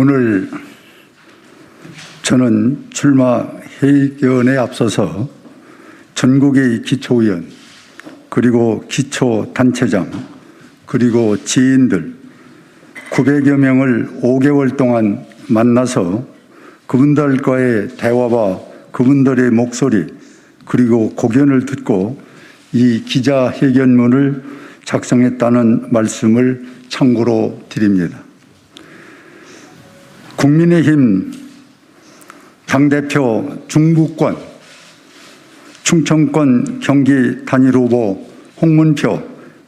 오늘 저는 출마 회견에 앞서서 전국의 기초의원 그리고 기초단체장 그리고 지인들 900여 명을 5개월 동안 만나서 그분들과의 대화와 그분들의 목소리 그리고 고견을 듣고 이 기자회견문을 작성했다는 말씀을 참고로 드립니다. 국민의힘 당대표 중부권, 충청권 경기 단일 후보 홍문표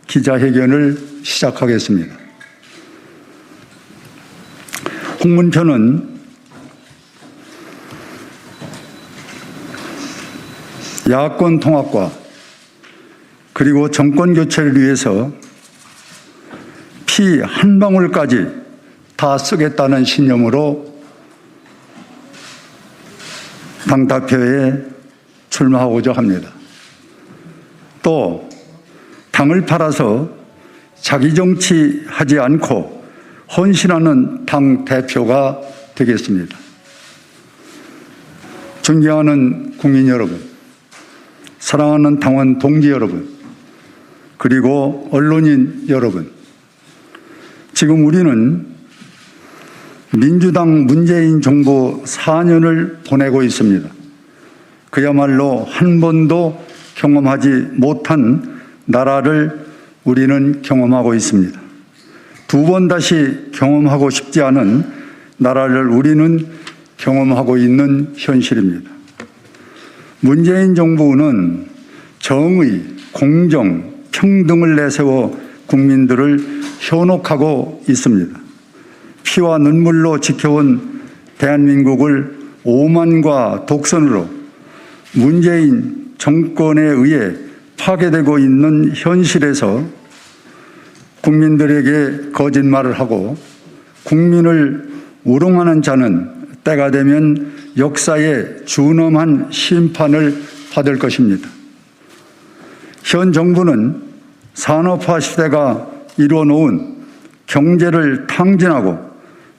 기자회견을 시작하겠습니다. 홍문표는 야권 통합과 그리고 정권 교체를 위해서 피 한 방울까지 다 쓰겠다는 신념으로 당대표에 출마하고자 합니다. 또 당을 팔아서 자기 정치하지 않고 헌신하는 당대표가 되겠습니다. 존경하는 국민 여러분, 사랑하는 당원 동지 여러분, 그리고 언론인 여러분, 지금 우리는 민주당 문재인 정부 4년을 보내고 있습니다. 그야말로 한 번도 경험하지 못한 나라를 우리는 경험하고 있습니다. 두 번 다시 경험하고 싶지 않은 나라를 우리는 경험하고 있는 현실입니다. 문재인 정부는 정의, 공정, 평등을 내세워 국민들을 현혹하고 있습니다. 피와 눈물로 지켜온 대한민국을 오만과 독선으로 문재인 정권에 의해 파괴되고 있는 현실에서 국민들에게 거짓말을 하고 국민을 우롱하는 자는 때가 되면 역사의 준엄한 심판을 받을 것입니다. 현 정부는 산업화 시대가 이루어놓은 경제를 탕진하고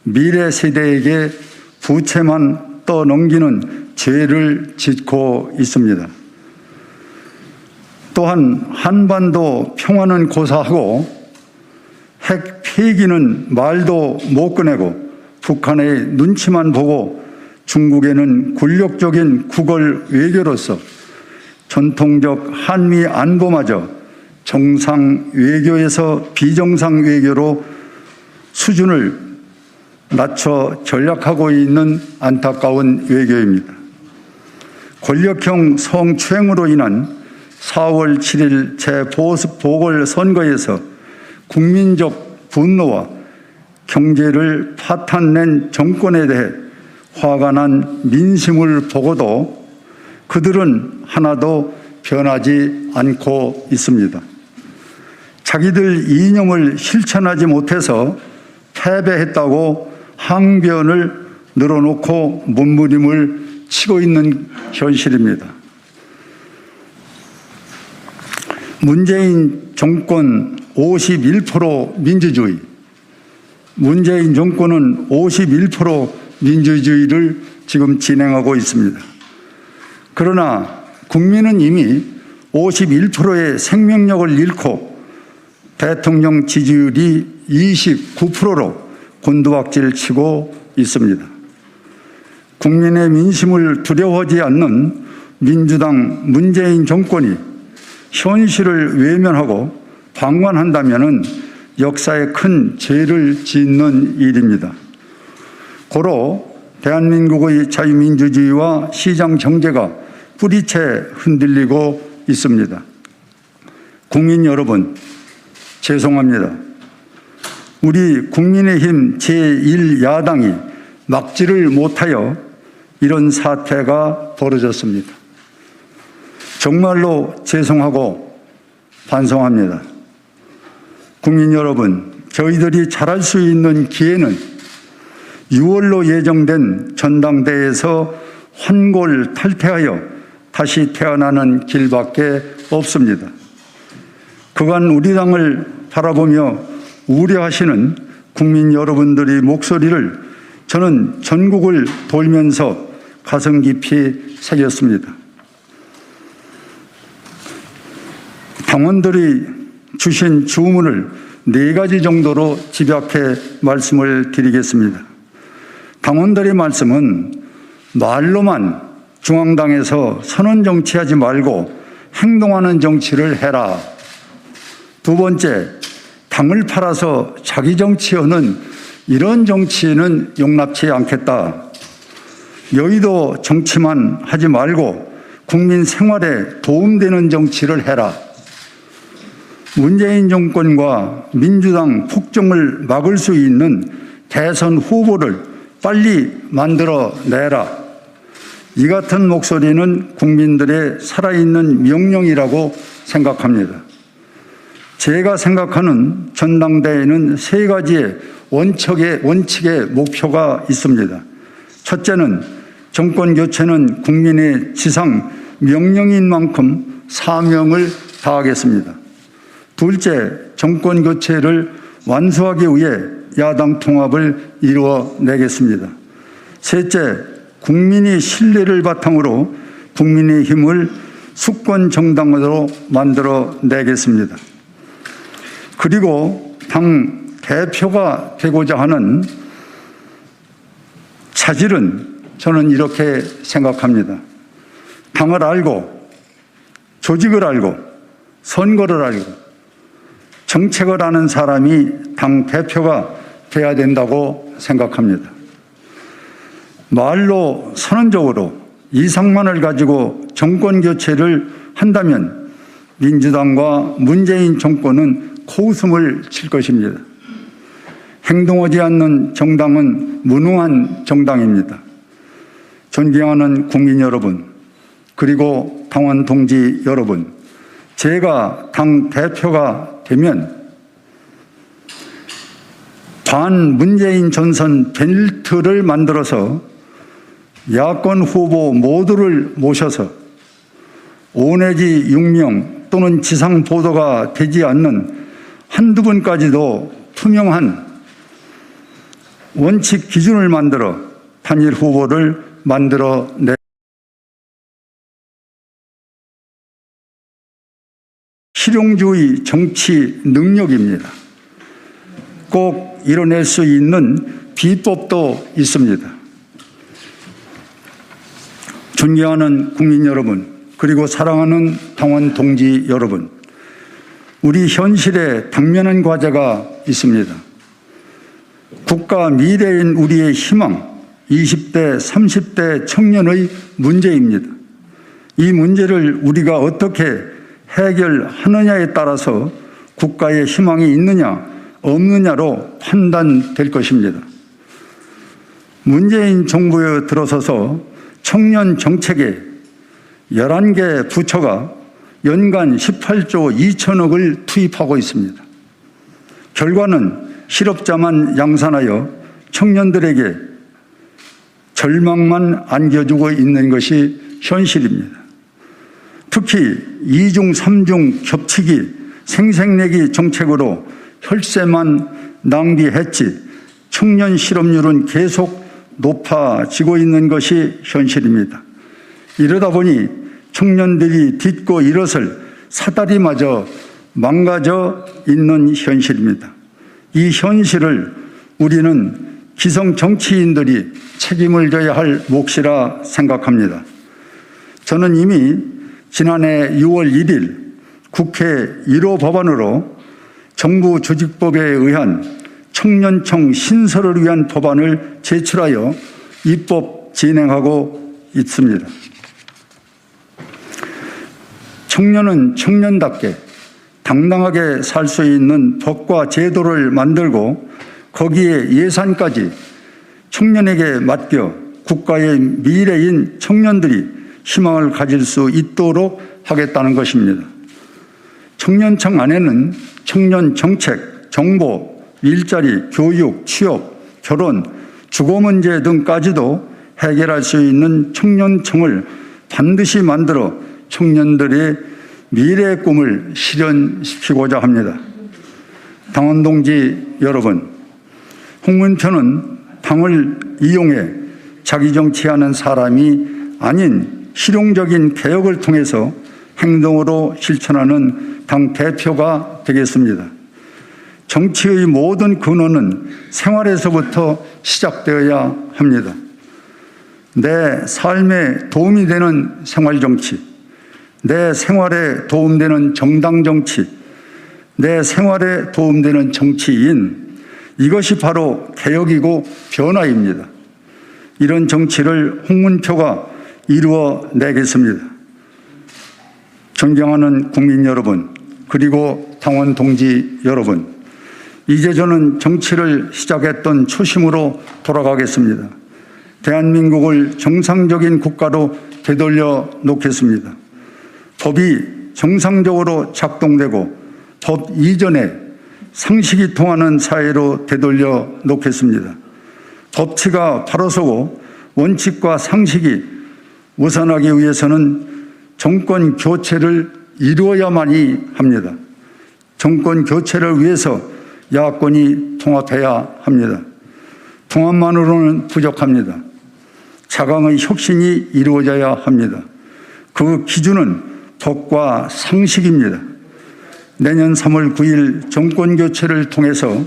미래 세대에게 부채만 떠넘기는 죄를 짓고 있습니다. 또한 한반도 평화는 고사하고 핵 폐기는 말도 못 꺼내고 북한의 눈치만 보고 중국에는 굴욕적인 구걸 외교로서 전통적 한미 안보마저 정상 외교에서 비정상 외교로 수준을 낮춰 전락하고 있는 안타까운 외교입니다. 권력형 성추행으로 인한 4월 7일 재보궐선거에서 국민적 분노와 경제를 파탄낸 정권에 대해 화가 난 민심을 보고도 그들은 하나도 변하지 않고 있습니다. 자기들 이념을 실천하지 못해서 패배했다고 항변을 늘어놓고 몸부림을 치고 있는 현실입니다. 문재인 정권 51% 민주주의, 문재인 정권은 51% 민주주의를 지금 진행하고 있습니다. 그러나 국민은 이미 51%의 생명력을 잃고 대통령 지지율이 29%로 곤두박질 치고 있습니다. 국민의 민심을 두려워하지 않는 민주당 문재인 정권이 현실을 외면하고 방관한다면 역사에 큰 죄를 짓는 일입니다. 고로 대한민국의 자유민주주의와 시장 경제가 뿌리채 흔들리고 있습니다. 국민 여러분, 죄송합니다. 우리 국민의힘 제1야당이 막지를 못하여 이런 사태가 벌어졌습니다. 정말로 죄송하고 반성합니다. 국민 여러분, 저희들이 잘할 수 있는 기회는 6월로 예정된 전당대회에서 환골탈태하여 다시 태어나는 길밖에 없습니다. 그간 우리 당을 바라보며 우려하시는 국민 여러분들의 목소리를 저는 전국을 돌면서 가슴 깊이 새겼습니다. 당원들이 주신 주문을 4가지 정도로 집약해 말씀을 드리겠습니다. 당원들의 말씀은 말로만 중앙당에서 선언 정치하지 말고 행동하는 정치를 해라. 2번째, 당을 팔아서 자기 정치하는 이런 정치는 용납치 않겠다. 여의도 정치만 하지 말고 국민 생활에 도움되는 정치를 해라. 문재인 정권과 민주당 폭정을 막을 수 있는 대선 후보를 빨리 만들어내라. 이 같은 목소리는 국민들의 살아있는 명령이라고 생각합니다. 제가 생각하는 전당대회는 3가지의 원칙의 목표가 있습니다. 첫째는 정권 교체는 국민의 지상 명령인 만큼 사명을 다하겠습니다. 둘째, 정권 교체를 완수하기 위해 야당 통합을 이루어내겠습니다. 셋째, 국민의 신뢰를 바탕으로 국민의힘을 수권 정당으로 만들어내겠습니다. 그리고 당 대표가 되고자 하는 차질은 저는 이렇게 생각합니다. 당을 알고, 조직을 알고, 선거를 알고, 정책을 아는 사람이 당 대표가 돼야 된다고 생각합니다. 말로 선언적으로 이상만을 가지고 정권 교체를 한다면 민주당과 문재인 정권은 코웃음을 칠 것입니다. 행동하지 않는 정당은 무능한 정당입니다. 존경하는 국민 여러분, 그리고 당원 동지 여러분, 제가 당 대표가 되면 반 문재인 전선 벨트를 만들어서 야권 후보 모두를 모셔서 5 내지 6명 또는 지상 보도가 되지 않는 한두 분까지도 투명한 원칙 기준을 만들어 단일 후보를 만들어내 실용주의 정치 능력입니다. 꼭 이뤄낼 수 있는 비법도 있습니다. 존경하는 국민 여러분, 그리고 사랑하는 당원 동지 여러분, 우리 현실에 당면한 과제가 있습니다. 국가 미래인 우리의 희망, 20대, 30대 청년의 문제입니다. 이 문제를 우리가 어떻게 해결하느냐에 따라서 국가의 희망이 있느냐 없느냐로 판단될 것입니다. 문재인 정부에 들어서서 청년 정책에 11개 부처가 연간 18조 2천억을 투입하고 있습니다. 결과는 실업자만 양산하여 청년들에게 절망만 안겨주고 있는 것이 현실입니다. 특히 2중, 3중 겹치기, 생색내기 정책으로 혈세만 낭비했지 청년 실업률은 계속 높아지고 있는 것이 현실입니다. 이러다 보니 청년들이 딛고 일어설 사다리마저 망가져 있는 현실입니다. 이 현실을 우리는 기성 정치인들이 책임을 져야 할 몫이라 생각합니다. 저는 이미 지난해 6월 1일 국회 1호 법안으로 정부 조직법에 의한 청년청 신설을 위한 법안을 제출하여 입법 진행하고 있습니다. 청년은 청년답게 당당하게 살 수 있는 법과 제도를 만들고 거기에 예산까지 청년에게 맡겨 국가의 미래인 청년들이 희망을 가질 수 있도록 하겠다는 것입니다. 청년청 안에는 청년 정책, 정보, 일자리, 교육, 취업, 결혼, 주거 문제 등까지도 해결할 수 있는 청년청을 반드시 만들어 청년들의 미래의 꿈을 실현시키고자 합니다. 당원 동지 여러분, 홍문표는 당을 이용해 자기 정치하는 사람이 아닌 실용적인 개혁을 통해서 행동으로 실천하는 당 대표가 되겠습니다. 정치의 모든 근원은 생활에서부터 시작되어야 합니다. 내 삶에 도움이 되는 생활정치, 내 생활에 도움되는 정당정치, 내 생활에 도움되는 정치인, 이것이 바로 개혁이고 변화입니다. 이런 정치를 홍문표가 이루어내겠습니다. 존경하는 국민 여러분, 그리고 당원 동지 여러분, 이제 저는 정치를 시작했던 초심으로 돌아가겠습니다. 대한민국을 정상적인 국가로 되돌려 놓겠습니다. 법이 정상적으로 작동되고 법 이전에 상식이 통하는 사회로 되돌려 놓겠습니다. 법치가 바로 서고 원칙과 상식이 우선하기 위해서는 정권 교체를 이루어야만이 합니다. 정권 교체를 위해서 야권이 통합해야 합니다. 통합만으로는 부족합니다. 자강의 혁신이 이루어져야 합니다. 그 기준은 법과 상식입니다. 내년 3월 9일 정권 교체를 통해서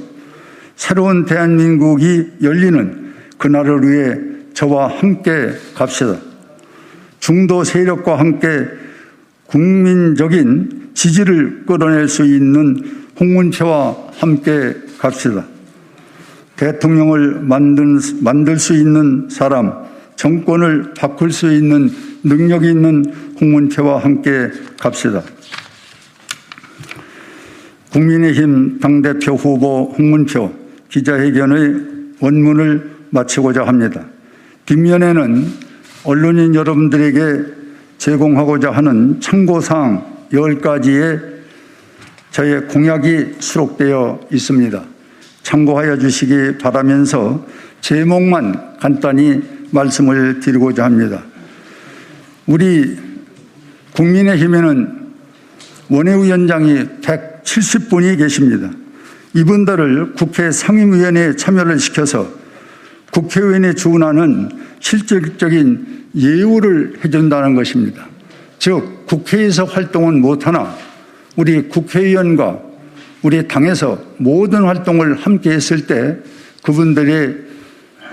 새로운 대한민국이 열리는 그날을 위해 저와 함께 갑시다. 중도 세력과 함께 국민적인 지지를 끌어낼 수 있는 홍문표와 함께 갑시다. 대통령을 만들 수 있는 사람, 정권을 바꿀 수 있는 능력이 있는 홍문표와 함께 갑시다. 국민의힘 당대표 후보 홍문표 기자회견의 원문을 마치고자 합니다. 뒷면에는 언론인 여러분들에게 제공하고자 하는 참고사항 10가지의 저의 공약이 수록되어 있습니다. 참고하여 주시기 바라면서 제목만 간단히 말씀을 드리고자 합니다. 우리 국민의힘에는 원외위원장이 170분이 계십니다. 이분들을 국회 상임위원회에 참여를 시켜서 국회의원에 준하는 실질적인 예우를 해준다는 것입니다. 즉 국회에서 활동은 못하나 우리 국회의원과 우리 당에서 모든 활동을 함께 했을 때 그분들의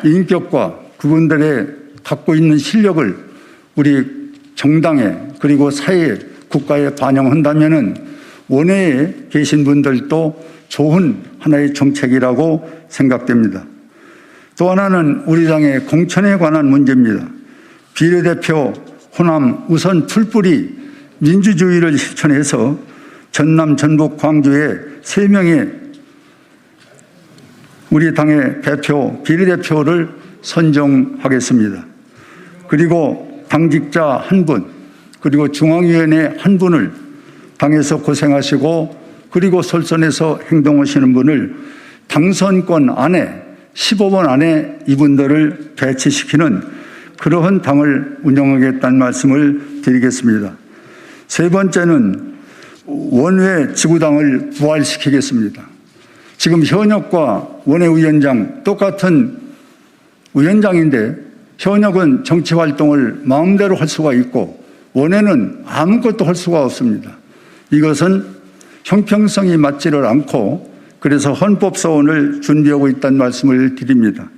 인격과 그분들의 갖고 있는 실력을 우리 정당에 그리고 사회에 국가에 반영한다면은 원외에 계신 분들도 좋은 하나의 정책이라고 생각됩니다. 또 하나는 우리 당의 공천에 관한 문제입니다. 비례대표 호남 우선 풀뿌리 민주주의를 실천해서 전남, 전북, 광주에 3명의 우리 당의 대표, 비례대표를 선정하겠습니다. 그리고 당직자 1분, 그리고 중앙위원회 1분을 당에서 고생하시고 그리고 솔선해서 행동하시는 분을 당선권 안에 15번 안에 이분들을 배치시키는 그러한 당을 운영하겠다는 말씀을 드리겠습니다. 세 번째는 원외 지구당을 부활시키겠습니다. 지금 현역과 원외위원장 똑같은 위원장인데 현역은 정치활동을 마음대로 할 수가 있고 원외는 아무것도 할 수가 없습니다. 이것은 형평성이 맞지를 않고 그래서 헌법소원을 준비하고 있다는 말씀을 드립니다.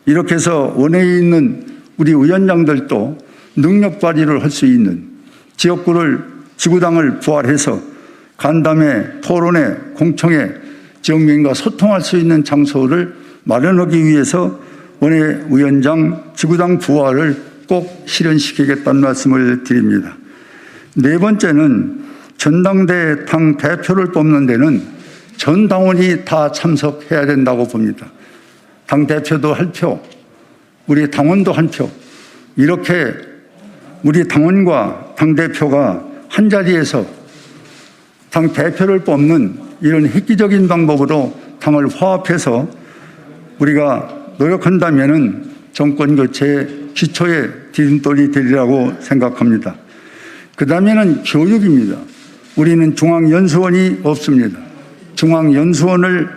이렇게 해서 원외에 있는 우리 위원장들도 능력 발휘를 할 수 있는 지역구를 지구당을 부활해서 간담회, 토론회, 공청회, 지역민과 소통할 수 있는 장소를 마련하기 위해서 원외위원장 지구당 부활을 꼭 실현시키겠다는 말씀을 드립니다. 네 번째는 전당대회 당 대표를 뽑는 데는 전 당원이 다 참석해야 된다고 봅니다. 당 대표도 한 표, 우리 당원도 한 표, 이렇게 우리 당원과 당 대표가 한 자리에서 당 대표를 뽑는 이런 획기적인 방법으로 당을 화합해서 우리가 노력한다면은 정권 교체의 기초에 디딤돌이 되리라고 생각합니다. 그 다음에는 교육입니다. 우리는 중앙연수원이 없습니다. 중앙연수원을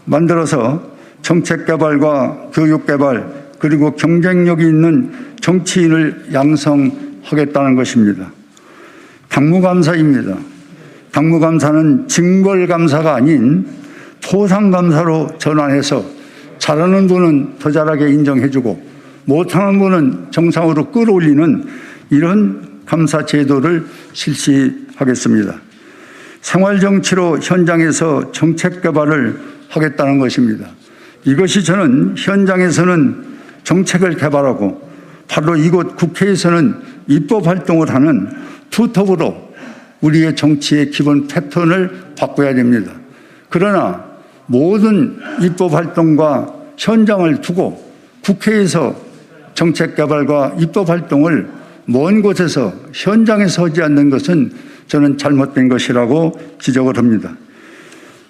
만들어서 정책개발과 교육개발, 그리고 경쟁력이 있는 정치인을 양성하겠다는 것입니다. 당무감사입니다. 당무감사는 징벌감사가 아닌 포상감사로 전환해서 잘하는 분은 더 잘하게 인정해주고 못하는 분은 정상으로 끌어올리는 이런 감사 제도를 실시하겠습니다. 생활정치로 현장에서 정책 개발을 하겠다는 것입니다. 이것이 저는 현장에서는 정책을 개발하고 바로 이곳 국회에서는 입법 활동을 하는 투톱으로 우리의 정치의 기본 패턴을 바꿔야 됩니다. 그러나 모든 입법 활동과 현장을 두고 국회에서 정책 개발과 입법 활동을 먼 곳에서 현장에서 하지 않는 것은 저는 잘못된 것이라고 지적을 합니다.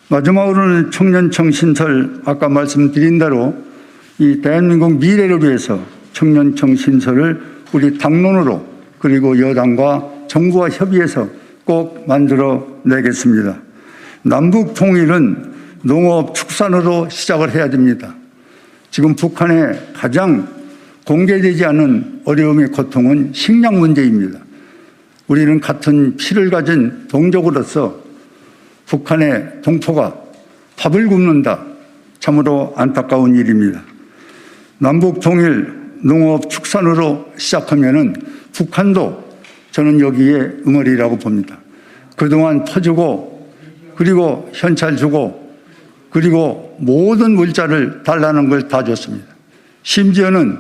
마지막으로는 청년청 신설, 아까 말씀드린 대로 이 대한민국 미래를 위해서 청년청 신설을 우리 당론으로 그리고 여당과 정부와 협의해서 꼭 만들어 내겠습니다. 남북 통일은 농업 축산으로 시작을 해야 됩니다. 지금 북한의 가장 공개되지 않은 어려움의 고통은 식량 문제입니다. 우리는 같은 피를 가진 동족으로서 북한의 동포가 밥을 굶는다. 참으로 안타까운 일입니다. 남북 통일 농업 축산으로 시작하면은 북한도 저는 여기에 응어리라고 봅니다. 그동안 퍼주고 그리고 현찰 주고 그리고 모든 물자를 달라는 걸 다 줬습니다. 심지어는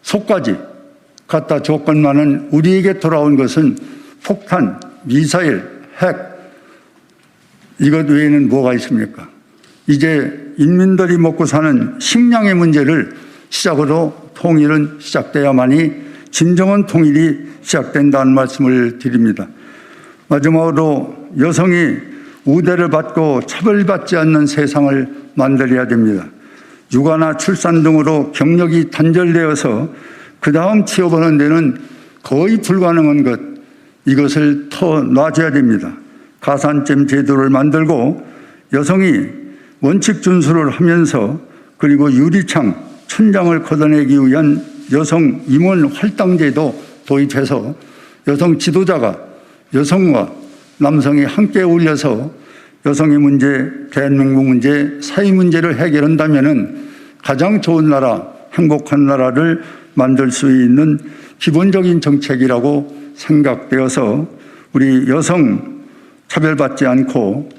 속까지 갖다 줬건만은 우리에게 돌아온 것은 폭탄, 미사일, 핵, 이것 외에는 뭐가 있습니까? 이제 인민들이 먹고 사는 식량의 문제를 시작으로 통일은 시작돼야만이 진정한 통일이 시작된다는 말씀을 드립니다. 마지막으로 여성이 우대를 받고 차별받지 않는 세상을 만들어야 됩니다. 육아나 출산 등으로 경력이 단절되어서 그 다음 취업하는 데는 거의 불가능한 것, 이것을 더 놔줘야 됩니다. 가산점 제도를 만들고 여성이 원칙 준수를 하면서 그리고 유리창, 천장을 걷어내기 위한 여성 임원 할당제도 도입해서 여성 지도자가 여성과 남성이 함께 어울려서 여성의 문제, 대한민국 문제, 사회 문제를 해결한다면 가장 좋은 나라, 행복한 나라를 만들 수 있는 기본적인 정책이라고 생각되어서 우리 여성 차별받지 않고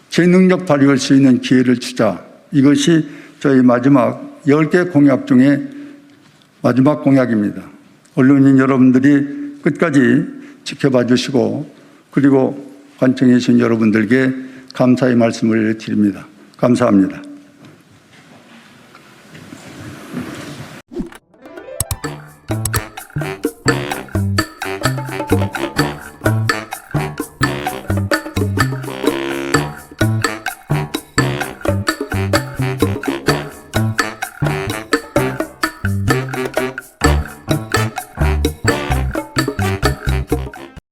제 능력 발휘할 수 있는 기회를 주자. 이것이 저희 마지막 10개 공약 중에 마지막 공약입니다. 언론인 여러분들이 끝까지 지켜봐 주시고 그리고 관청해 주신 여러분들께 감사의 말씀을 드립니다. 감사합니다.